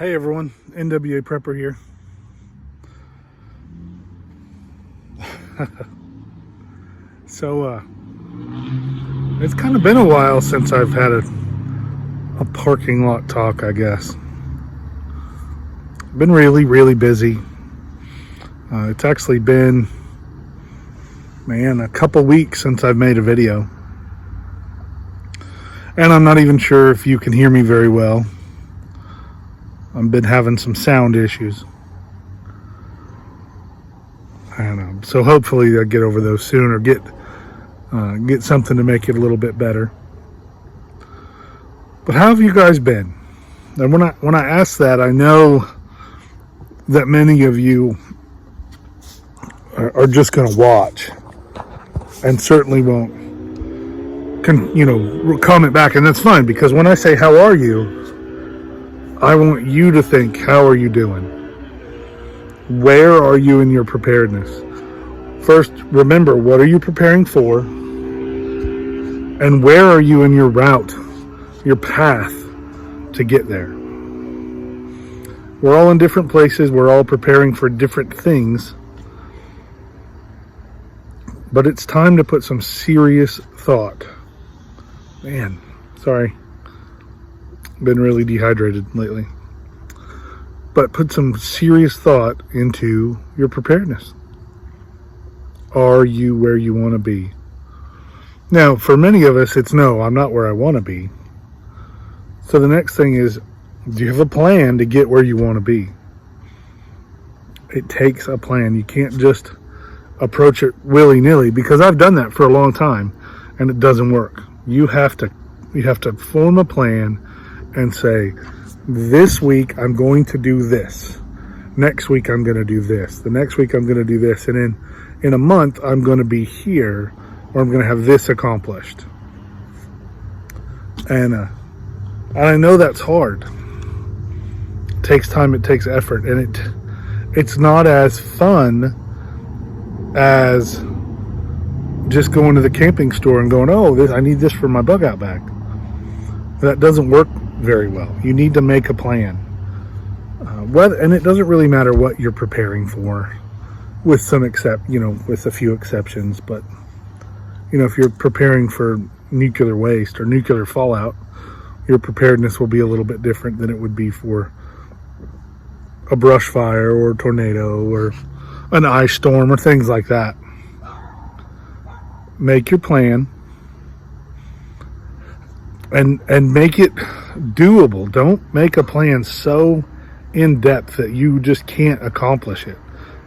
Hey everyone, NWA Prepper here. So, it's kind of been a while since I've had a parking lot talk, I guess. Been really busy. It's actually been, a couple weeks since I've made a video. And I'm not even sure if you can hear me very well. I've been having some sound issues. And so hopefully I'll get over those soon, or get something to make it a little bit better. But how have you guys been? And when I ask that, I know that many of you are just going to watch and certainly won't comment back, and that's fine, because when I say how are you, I want you to think, how are you doing? Where are you in your preparedness? First, remember, what are you preparing for? And where are you in your route, your path to get there? We're all in different places. We're all preparing for different things. But it's time to put some serious thought. Man, sorry. Been really dehydrated lately. But put some serious thought into your preparedness. Are you where you want to be? Now, for many of us, it's no, I'm not where I want to be. So the next thing is, do you have a plan to get where you want to be? It takes a plan. You can't just approach it willy-nilly, because I've done that for a long time and it doesn't work. You have to form a plan and say, this week I'm going to do this. Next week I'm going to do this. The next week I'm going to do this. And in a month I'm going to be here, or I'm going to have this accomplished. And I know that's hard. It takes time, it takes effort, and it's not as fun as just going to the camping store and going, I need this for my bug out bag. That doesn't work very well. You need to make a plan. And it doesn't really matter what you're preparing for, with a few exceptions. But if you're preparing for nuclear waste or nuclear fallout, your preparedness will be a little bit different than it would be for a brush fire or a tornado or an ice storm or things like that. Make your plan and make it doable. Don't make a plan so in depth that you just can't accomplish it,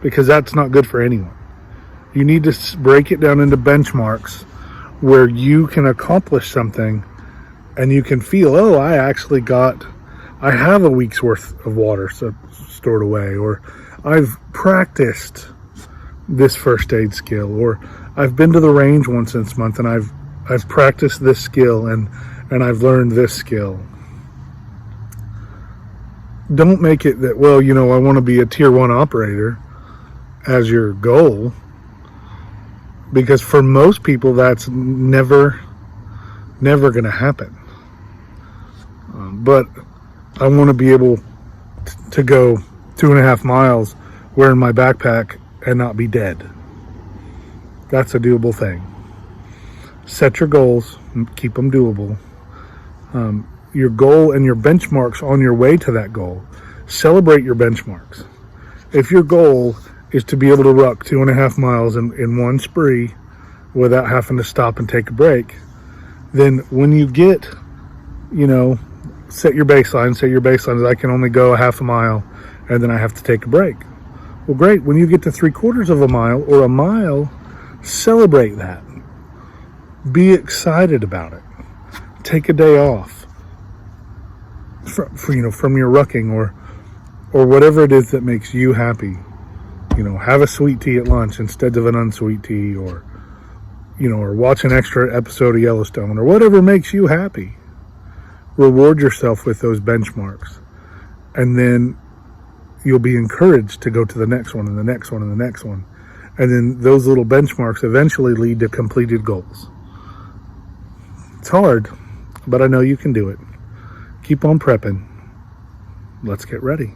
because that's not good for anyone. You need to break it down into benchmarks where you can accomplish something and you can feel, I have a week's worth of water stored away, or I've practiced this first aid skill, or I've been to the range once this month and I've practiced this skill and I've learned this skill. Don't make it that, I want to be a tier 1 operator as your goal, because for most people that's never going to happen. But I want to be able to go 2.5 miles wearing my backpack and not be dead. That's a doable thing. Set your goals, keep them doable. Your goal and your benchmarks on your way to that goal. Celebrate your benchmarks. If your goal is to be able to ruck 2.5 miles in one spree without having to stop and take a break, then when you get, set your baseline. Set your baseline is, I can only go a half a mile and then I have to take a break. Well, great. When you get to 3/4 of a mile or a mile, celebrate that. Be excited about it. Take a day off from your rucking or whatever it is that makes you happy. Have a sweet tea at lunch instead of an unsweet tea, or watch an extra episode of Yellowstone, or whatever makes you happy. Reward yourself with those benchmarks, and then you'll be encouraged to go to the next one and the next one and the next one. And then those little benchmarks eventually lead to completed goals. It's hard, but I know you can do it. Keep on prepping. let's get ready.